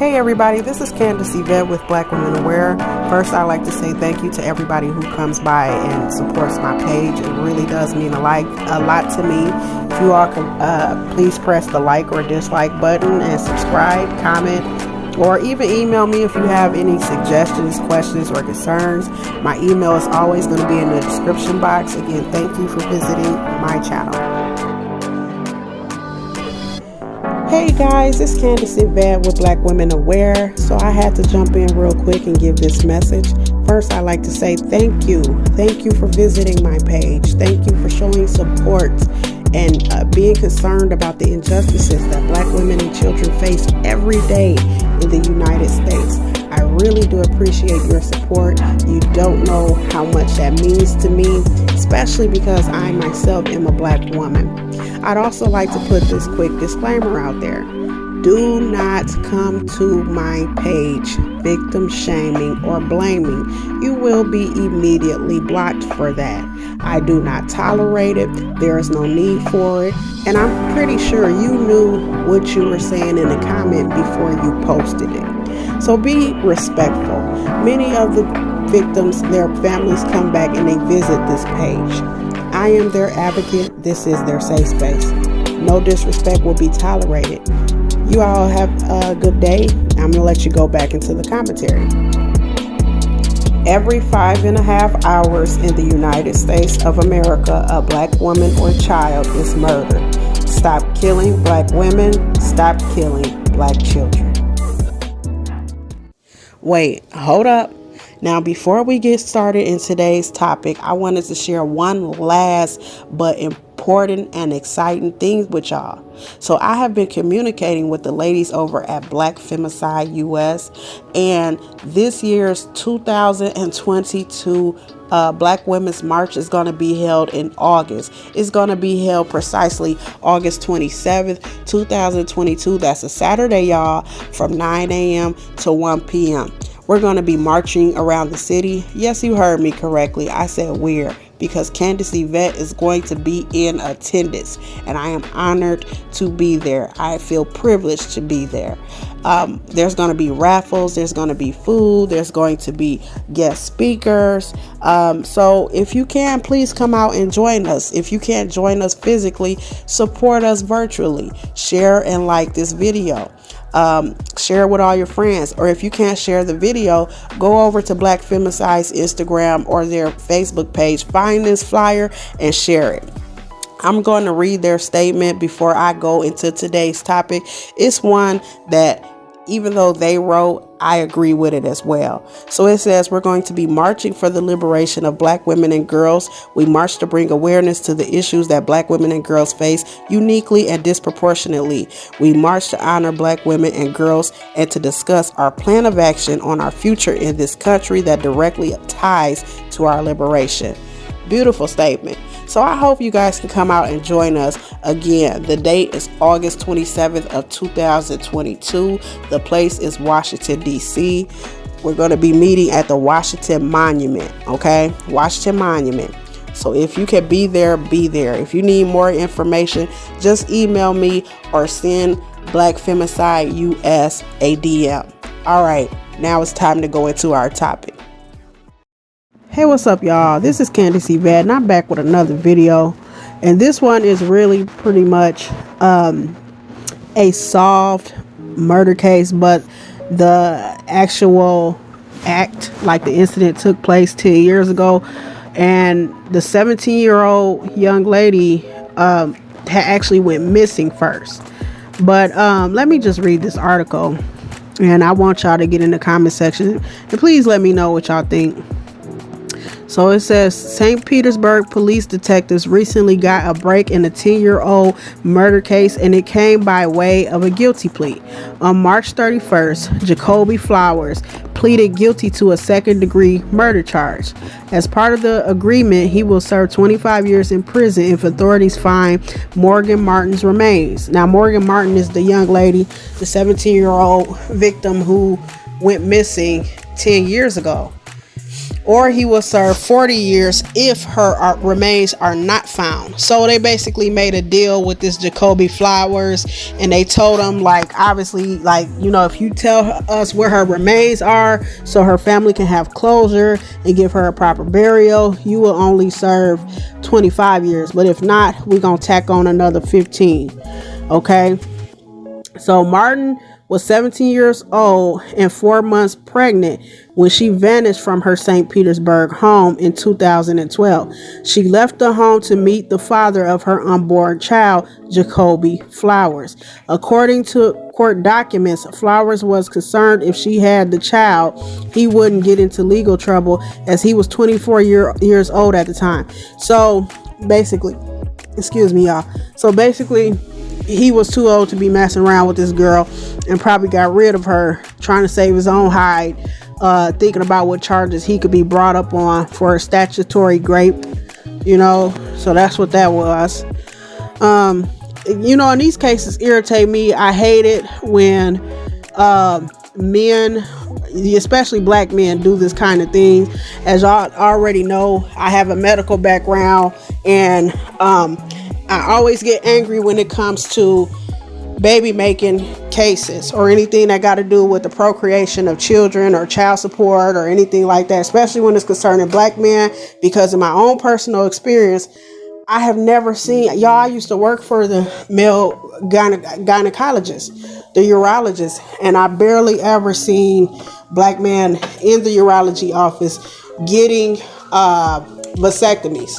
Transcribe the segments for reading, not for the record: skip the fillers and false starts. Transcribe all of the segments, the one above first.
Hey everybody, this is Candace Yvette with Black Women Aware. First, I'd like to say thank you to everybody who comes by and supports my page. It really does mean a lot to me. If you all can please press the like or dislike button and subscribe, comment, or even email me if you have any suggestions, questions, or concerns. My email is always going to be in the description box. Again, thank you for visiting my channel. Hey guys, it's Candace Yvette with Black Women Aware. So I had to jump in real quick and give this message. First, I'd like to say thank you. Thank you for visiting my page. Thank you for showing support and being concerned about the injustices that Black women and children face every day in the United States. I really do appreciate your support. You don't know how much that means to me, especially because I myself am a Black woman. I'd also like to put this quick disclaimer out there. Do not come to my page victim shaming or blaming. You will be immediately blocked for that. I do not tolerate it. There is no need for it. And I'm pretty sure you knew what you were saying in the comment before you posted it. So be respectful. Many of the victims, their families come back and they visit this page. I am their advocate. This is their safe space. No disrespect will be tolerated. You all have a good day. I'm going to let you go back into the commentary. Every 5.5 hours in the United States of America, a Black woman or child is murdered. Stop killing Black women. Stop killing Black children. Wait, hold up. Now, before we get started in today's topic, I wanted to share one last but important and exciting thing with y'all. So I have been communicating with the ladies over at Black Femicide US, and this year's 2022 Black Women's March is going to be held in August. It's going to be held precisely August 27th, 2022. That's a Saturday, y'all, from 9 a.m. to 1 p.m. We're going to be marching around the city. Yes, you heard me correctly. I said we're, because Candace Yvette is going to be in attendance, and I am honored to be there. I feel privileged to be there. There's going to be raffles. There's going to be food. There's going to be guest speakers. So if you can, please come out and join us. If you can't join us physically, support us virtually. Share and like this video. Share it with all your friends, or if you can't share the video, go over to Black Femicide's Instagram or their Facebook page, find this flyer and share it. I'm going to read their statement before I go into today's topic. It's one that, even though they wrote, I agree with it as well. So it says, we're going to be marching for the liberation of Black women and girls. We march to bring awareness to the issues that Black women and girls face uniquely and disproportionately. We march to honor Black women and girls and to discuss our plan of action on our future in this country that directly ties to our liberation. Beautiful statement. So I hope you guys can come out and join us. Again, the date is August 27th of 2022. The place is Washington, D.C. We're going to be meeting at the Washington Monument, okay? Washington Monument. So if you can be there, be there. If you need more information, just email me or send Black Femicide US a DM. All right, now it's time to go into our topic. Hey, what's up, y'all? This is Candace Yvette, and I'm back with another video. And this one is really pretty much a solved murder case, but the actual act, like the incident, took place 10 years ago. And the 17-year-old young lady had actually went missing first. But let me just read this article, and I want y'all to get in the comment section. And please let me know what y'all think. So it says, St. Petersburg police detectives recently got a break in a 10-year-old murder case, and it came by way of a guilty plea. On March 31st, Jacoby Flowers pleaded guilty to a second-degree murder charge. As part of the agreement, he will serve 25 years in prison if authorities find Morgan Martin's remains. Now, Morgan Martin is the young lady, the 17-year-old victim who went missing 10 years ago. or he will serve 40 years if her remains are not found. So they basically made a deal with this Jacoby Flowers, and they told him, like, obviously, like, you know, if you tell us where her remains are so her family can have closure and give her a proper burial, you will only serve 25 years. But if not, we're going to tack on another 15. Okay. So Martin was 17 years old and 4 months pregnant when she vanished from her St. Petersburg home in 2012. She left the home to meet the father of her unborn child, Jacoby Flowers. According to court documents, Flowers was concerned if she had the child, he wouldn't get into legal trouble, as he was 24 years old at the time. So basically, excuse me, y'all. So basically, he was too old to be messing around with this girl and probably got rid of her, trying to save his own hide, thinking about what charges he could be brought up on for a statutory rape, you know. So that's what that was. You know, and these cases irritate me. I hate it when men, especially black men, do this kind of thing. As y'all already know, I have a medical background, and I always get angry when it comes to baby making cases or anything that got to do with the procreation of children or child support or anything like that, especially when it's concerning black men, because in my own personal experience, I have never seen, y'all, I used to work for the male gynecologist, the urologist, and I barely ever seen black men in the urology office getting vasectomies.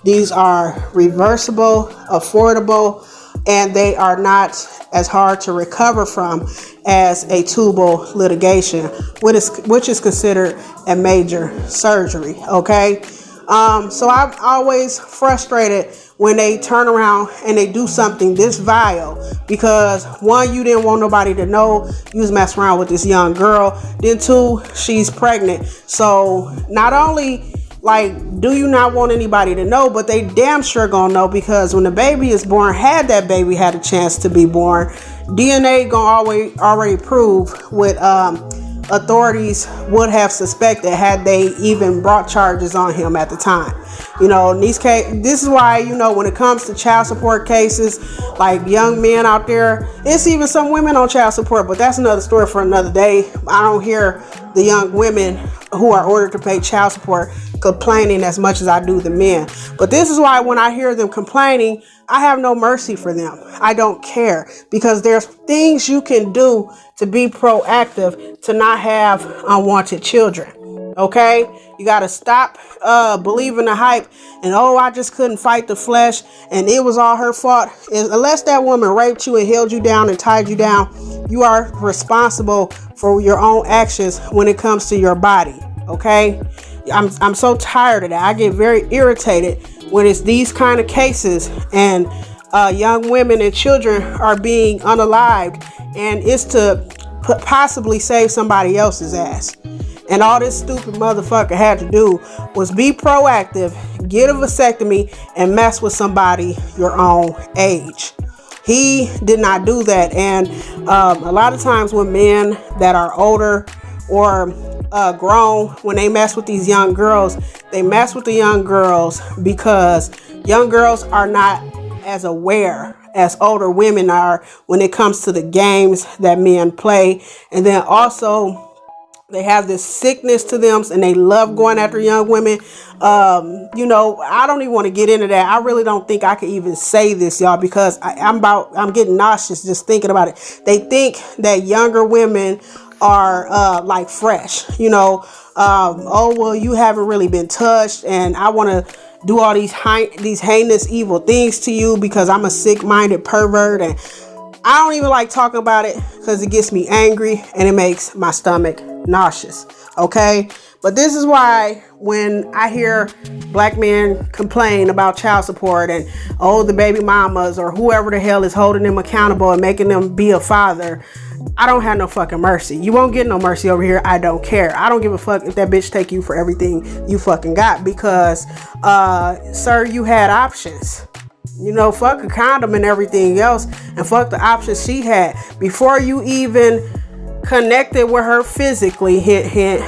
These are reversible, affordable, and they are not as hard to recover from as a tubal litigation, which is considered a major surgery. Okay. So I'm always frustrated when they turn around and they do something this vile, because one, you didn't want nobody to know you was messing around with this young girl. Then two, she's pregnant. So not only, like, do you not want anybody to know, but they damn sure gonna know, because when the baby is born, had that baby had a chance to be born, DNA gonna already prove what authorities would have suspected had they even brought charges on him at the time. You know, in these cases, this is why, you know, when it comes to child support cases, like young men out there, it's even some women on child support, but that's another story for another day. I don't hear the young women who are ordered to pay child support complaining as much as I do the men. But this is why when I hear them complaining, I have no mercy for them. I don't care, because there's things you can do to be proactive to not have unwanted children. Okay, you got to stop believing the hype and, oh, I just couldn't fight the flesh and it was all her fault. Unless that woman raped you and held you down and tied you down, you are responsible for your own actions when it comes to your body. Okay, I'm so tired of that. I get very irritated when it's these kind of cases and young women and children are being unalived, and it's to possibly save somebody else's ass. And all this stupid motherfucker had to do was be proactive, get a vasectomy, and mess with somebody your own age. He did not do that. And a lot of times when men that are older or grown, when they mess with these young girls, they mess with the young girls because young girls are not as aware as older women are when it comes to the games that men play. And then also, they have this sickness to them and they love going after young women. You know, I don't even want to get into that. I really don't think I could even say this, y'all, because I'm getting nauseous just thinking about it. They think that younger women are like fresh, you know. Oh, well, you haven't really been touched and I want to do all these heinous evil things to you because I'm a sick-minded pervert. And I don't even like talking about it because it gets me angry and it makes my stomach nauseous. Okay. But this is why when I hear black men complain about child support and, oh, the baby mamas or whoever the hell is holding them accountable and making them be a father, I don't have no fucking mercy. You won't get no mercy over here. I don't care. I don't give a fuck if that bitch take you for everything you fucking got, because, sir, you had options. You know, fuck a condom and everything else, and fuck the options she had before you even connected with her physically. Hint, hint.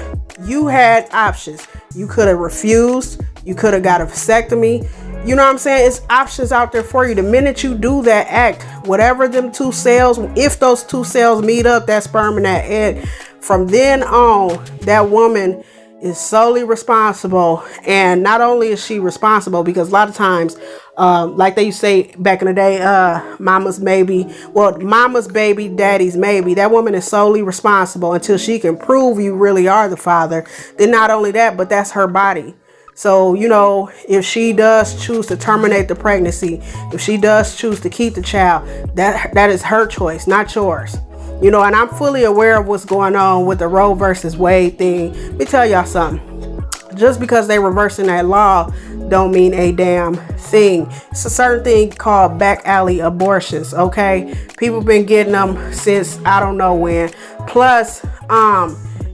You had options. You could have refused. You could have got a vasectomy. You know what I'm saying? It's options out there for you. The minute you do that act, whatever them two cells, if those two cells meet up, that sperm and that egg, from then on, that woman is solely responsible. And not only is she responsible, because a lot of times, like they used to say back in the day, mama's baby, daddy's maybe. That woman is solely responsible until she can prove you really are the father. Then not only that, but that's her body. So, you know, if she does choose to terminate the pregnancy, if she does choose to keep the child, that is her choice, not yours. You know, and I'm fully aware of what's going on with the Roe versus Wade thing. Let me tell y'all something. Just because they reversing that law don't mean a damn thing. It's a certain thing called back alley abortions, okay? People been getting them since I don't know when. Plus,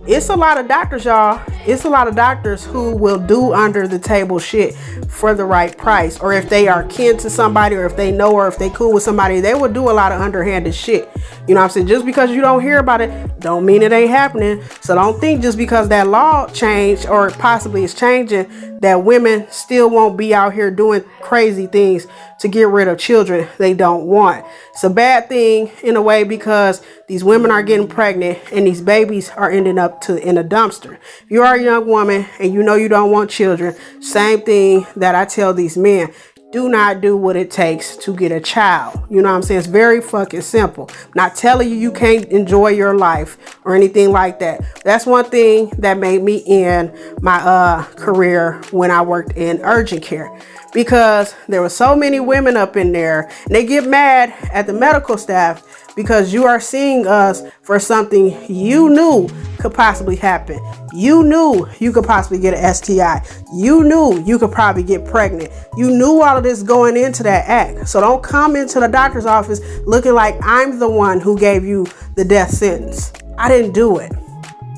it's a lot of doctors, y'all. It's a lot of doctors who will do under the table shit for the right price. Or if they are kin to somebody, or if they know, or if they cool with somebody, they will do a lot of underhanded shit. You know what I'm saying? Just because you don't hear about it, don't mean it ain't happening. So don't think just because that law changed, or possibly is changing, that women still won't be out here doing crazy things to get rid of children they don't want. It's a bad thing in a way, because these women are getting pregnant and these babies are ending up in a dumpster. If you are a young woman and you know you don't want children, same thing that I tell these men. Do not do what it takes to get a child. You know what I'm saying? It's very fucking simple. I'm not telling you can't enjoy your life or anything like that. That's one thing that made me end my career when I worked in urgent care, because there were so many women up in there, and they get mad at the medical staff because you are seeing us for something you knew could possibly happen. You knew you could possibly get an STI. You knew you could probably get pregnant. You knew all of this going into that act. So don't come into the doctor's office looking like I'm the one who gave you the death sentence. I didn't do it.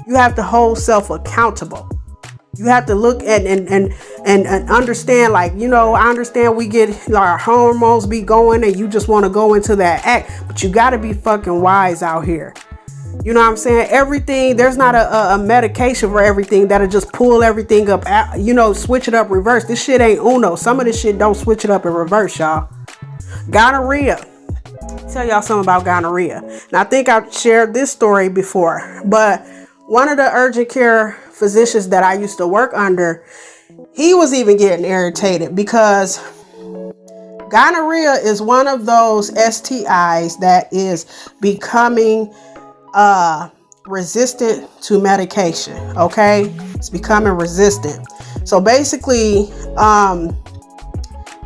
You have to hold self accountable. You have to look at and understand, like, you know, I understand we get our hormones be going and you just want to go into that act, but you got to be fucking wise out here. You know what I'm saying? Everything, there's not a medication for everything that'll just pull everything up, you know, switch it up, reverse. This shit ain't Uno. Some of this shit don't switch it up and reverse, y'all. Gonorrhea. Tell y'all something about gonorrhea. And I think I've shared this story before, but one of the urgent care physicians that I used to work under, he was even getting irritated because gonorrhea is one of those STIs that is becoming resistant to medication. Okay, it's becoming resistant. So basically,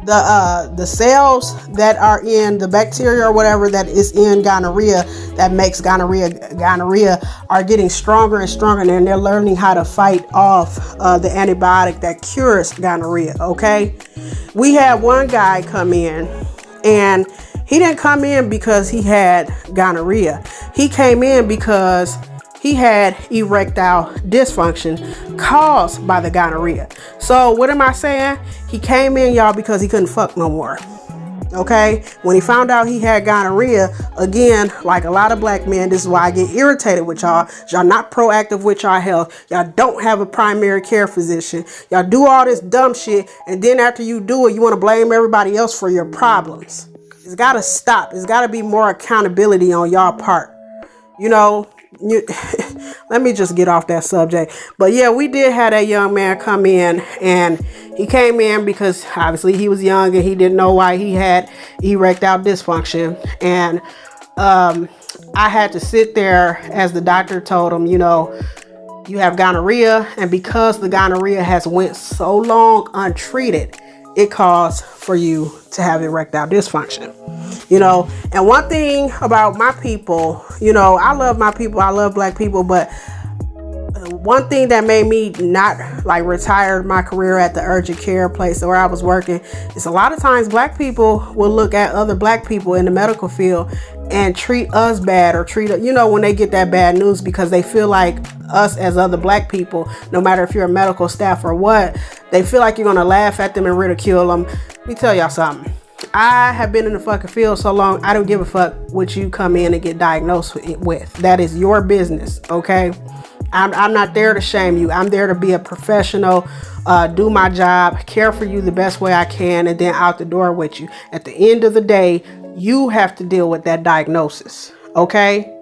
the cells that are in the bacteria or whatever that is in gonorrhea that makes gonorrhea are getting stronger and stronger, and they're learning how to fight off the antibiotic that cures gonorrhea. Okay, we had one guy come in, and he didn't come in because he had gonorrhea. He came in because he had erectile dysfunction caused by the gonorrhea. So what am I saying? He came in, y'all, because he couldn't fuck no more. Okay? When he found out he had gonorrhea, again, like a lot of black men, this is why I get irritated with y'all. Y'all not proactive with y'all health. Y'all don't have a primary care physician. Y'all do all this dumb shit, and then after you do it, you want to blame everybody else for your problems. It's got to stop. It's got to be more accountability on y'all part. You know, let me just get off that subject. But yeah, we did have that young man come in, and he came in because obviously he was young and he didn't know why he had erectile dysfunction. And I had to sit there as the doctor told him, you know, you have gonorrhea, and because the gonorrhea has went so long untreated, it calls for you to have erectile dysfunction. You know, and one thing about my people, you know, I love my people, I love black people, but one thing that made me not like retire my career at the urgent care place where I was working is a lot of times black people will look at other black people in the medical field and treat us bad, or treat, you know, when they get that bad news, because they feel like us as other black people, no matter if you're a medical staff or what, they feel like you're going to laugh at them and ridicule them. Let me tell y'all something. I have been in the fucking field so long, I don't give a fuck what you come in and get diagnosed with. That is your business, okay? I'm not there to shame you. I'm there to be a professional, do my job, care for you the best way I can, and then out the door with you. At the end of the day, you have to deal with that diagnosis, okay?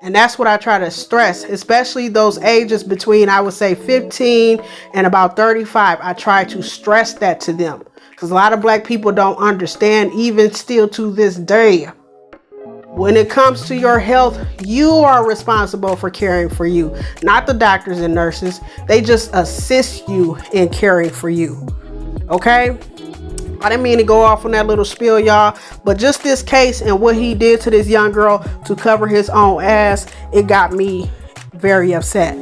And that's what I try to stress, especially those ages between, I would say, 15 and about 35. I try to stress that to them because a lot of Black people don't understand, even still to this day. When it comes to your health, you are responsible for caring for you, not the doctors and nurses. They just assist you in caring for you. Okay? I didn't mean to go off on that little spiel, y'all, but just this case and what he did to this young girl to cover his own ass, it got me very upset.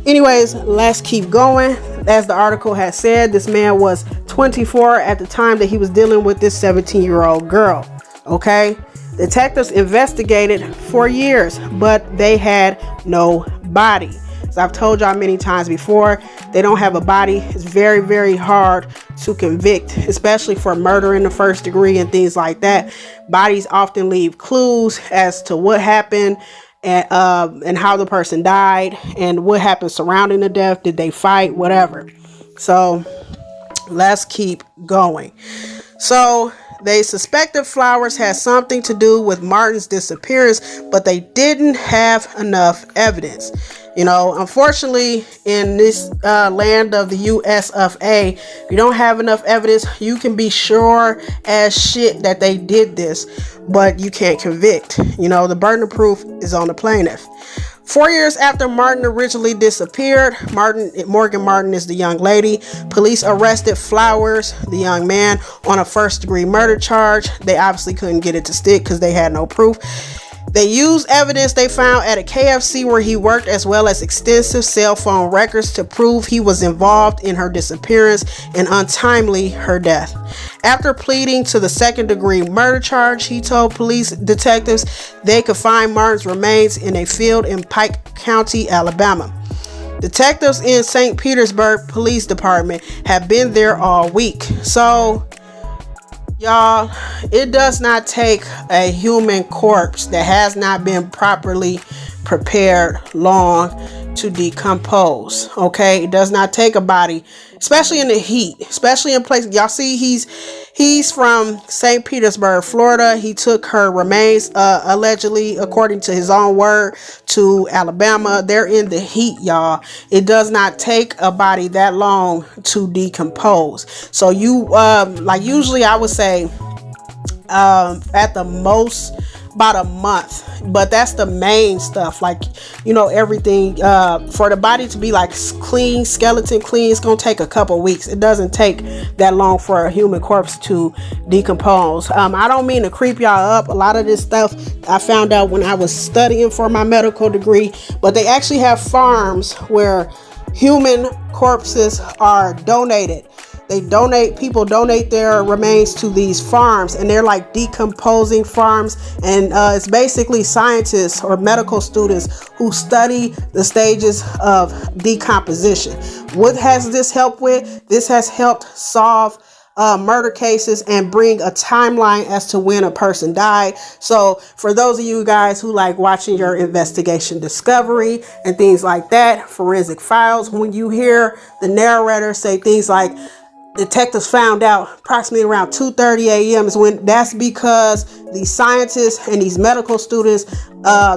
Anyways, let's keep going. As the article has said, this man was 24 at the time that he was dealing with this 17-year-old girl. Okay? Detectives investigated for years, but they had no body. As I've told y'all many times before, they don't have a body. It's very, very hard to convict, especially for murder in the first degree and things like that. Bodies often leave clues as to what happened and how the person died and what happened surrounding the death. Did they fight? Whatever. So let's keep going. So they suspected Flowers had something to do with Martin's disappearance, but they didn't have enough evidence. You know, unfortunately, in this land of the US of A, if you don't have enough evidence, you can be sure as shit that they did this, but you can't convict. You know, the burden of proof is on the plaintiff. 4 years after Martin originally disappeared, Morgan Martin is the young lady. Police arrested Flowers, the young man, on a first-degree murder charge. They obviously couldn't get it to stick because they had no proof. They used evidence they found at a KFC where he worked, as well as extensive cell phone records, to prove he was involved in her disappearance and untimely her death. After pleading to the second-degree murder charge, he told police detectives they could find Martin's remains in a field in Pike County, Alabama. Detectives in St. Petersburg Police Department have been there all week. So, y'all, it does not take a human corpse that has not been properly prepared long to decompose. Okay, it does not take a body, especially in the heat, especially in places. Y'all see, he's from St. Petersburg, Florida. He took her remains, allegedly, according to his own word, to Alabama. They're in the heat, y'all. It does not take a body that long to decompose. So you, like usually I would say, at the most about a month, but that's the main stuff. Like, you know, everything for the body to be like clean, skeleton clean, it's gonna take a couple weeks. It doesn't take that long for a human corpse to decompose. I don't mean to creep y'all up. A lot of this stuff I found out when I was studying for my medical degree, but they actually have farms where human corpses are donated. People donate their remains to these farms, and they're like decomposing farms. And it's basically scientists or medical students who study the stages of decomposition. What has this helped with? This has helped solve murder cases and bring a timeline as to when a person died. So for those of you guys who like watching your investigation Discovery and things like that, Forensic Files, when you hear the narrator say things like, detectives found out approximately around 2:30 a.m. is when, that's because these scientists and these medical students,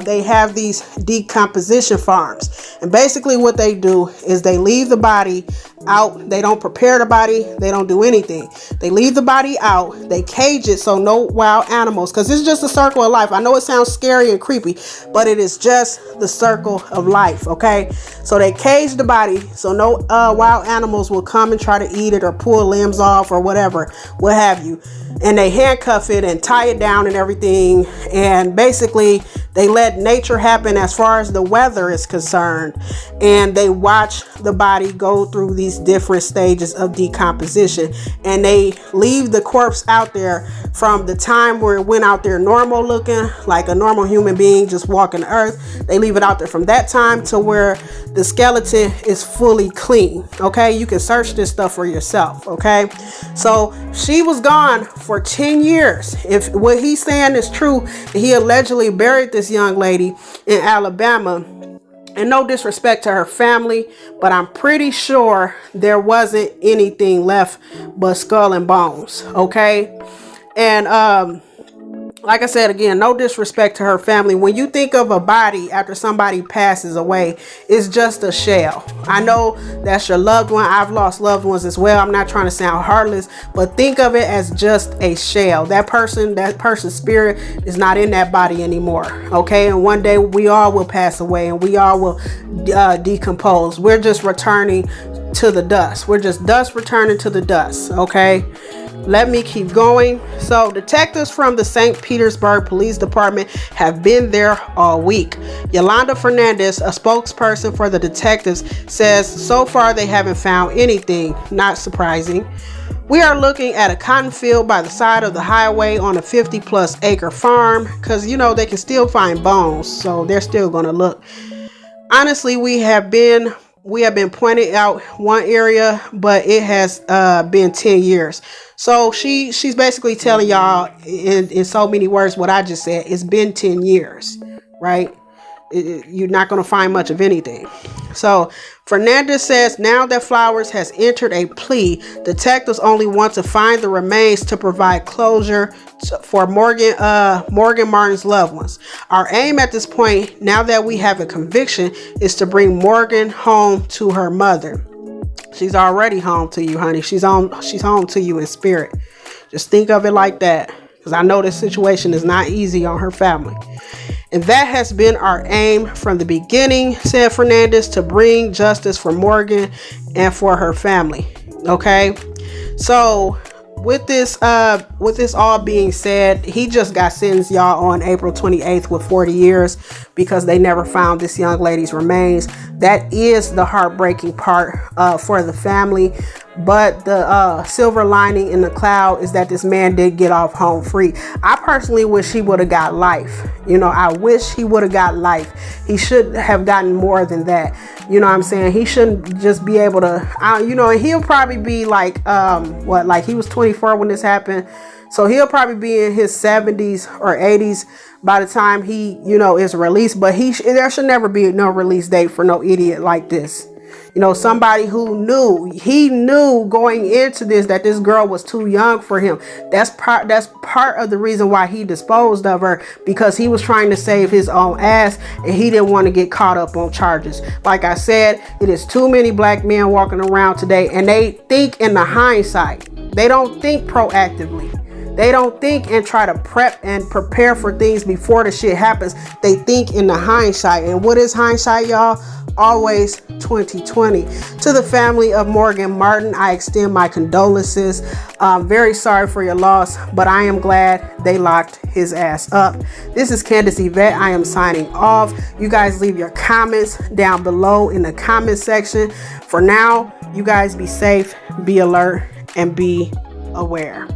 they have these decomposition farms. And basically what they do is they leave the body out. They don't prepare the body. They don't do anything. They leave the body out. They cage it so no wild animals, because it's just a circle of life. I know it sounds scary and creepy, but it is just the circle of life. Okay. So they cage the body so no wild animals will come and try to eat it or pull limbs off or whatever, what have you. And they handcuff it and tie it down and everything. And basically they let nature happen as far as the weather is concerned. And they watch the body go through these different stages of decomposition. And they leave the corpse out there from the time where it went out there normal looking, like a normal human being just walking the earth. They leave it out there from that time to where the skeleton is fully clean. Okay, you can search this stuff for yourself. Okay, so she was gone for 10 years. If what he's saying is true, he allegedly buried this young lady in Alabama And no disrespect to her family, but I'm pretty sure there wasn't anything left but skull and bones. Okay. And like I said, again, no disrespect to her family. When you think of a body after somebody passes away, it's just a shell. I know that's your loved one. I've lost loved ones as well. I'm not trying to sound heartless, but think of it as just a shell. That person's spirit is not in that body anymore. Okay. And one day we all will pass away and we all will decompose. We're just returning to the dust. We're just dust returning to the dust. Okay. Let me keep going. So detectives from the St. Petersburg Police Department have been there all week. Yolanda Fernandez, a spokesperson for the detectives, says so far they haven't found anything. Not surprising. We are looking at a cotton field by the side of the highway on a 50+ acre farm because, you know, they can still find bones. So they're still going to look. Honestly, we have been pointing out one area, but it has been 10 years. So she's basically telling y'all in so many words what I just said. It's been 10 years, right? You're not going to find much of anything. So Fernandez says now that Flowers has entered a plea, detectives only want to find the remains to provide closure for Morgan Martin's loved ones. Our aim at this point, now that we have a conviction, is to bring Morgan home to her mother. She's already home to you, honey. She's home to you in spirit. Just think of it like that, because I know this situation is not easy on her family. And that has been our aim from the beginning, said Fernandez, to bring justice for Morgan and for her family. Okay. So with this all being said, he just got sentenced, y'all, on April 28th with 40 years because they never found this young lady's remains. That is the heartbreaking part for the family. But the silver lining in the cloud is that this man did get off home free. I personally wish he would have got life. You know, I wish he would have got life. He should have gotten more than that. You know what I'm saying? He shouldn't just be able to, you know, and he'll probably be like, like he was 24 when this happened. So he'll probably be in his 70s or 80s by the time he, you know, is released. But there should never be no release date for no idiot like this. You know, somebody who knew going into this that this girl was too young for him. That's part of the reason why he disposed of her, because he was trying to save his own ass and he didn't want to get caught up on charges. Like I said, it is too many black men walking around today and they think in the hindsight. They don't think proactively. They don't think and try to prep and prepare for things before the shit happens. They think in the hindsight. And what is hindsight, y'all? Always 2020. To the family of Morgan Martin, I extend my condolences. Very sorry for your loss, but I am glad they locked his ass up. This is Candace Yvette. I am signing off. You guys leave your comments down below in the comment section. For now, you guys be safe, be alert, and be aware.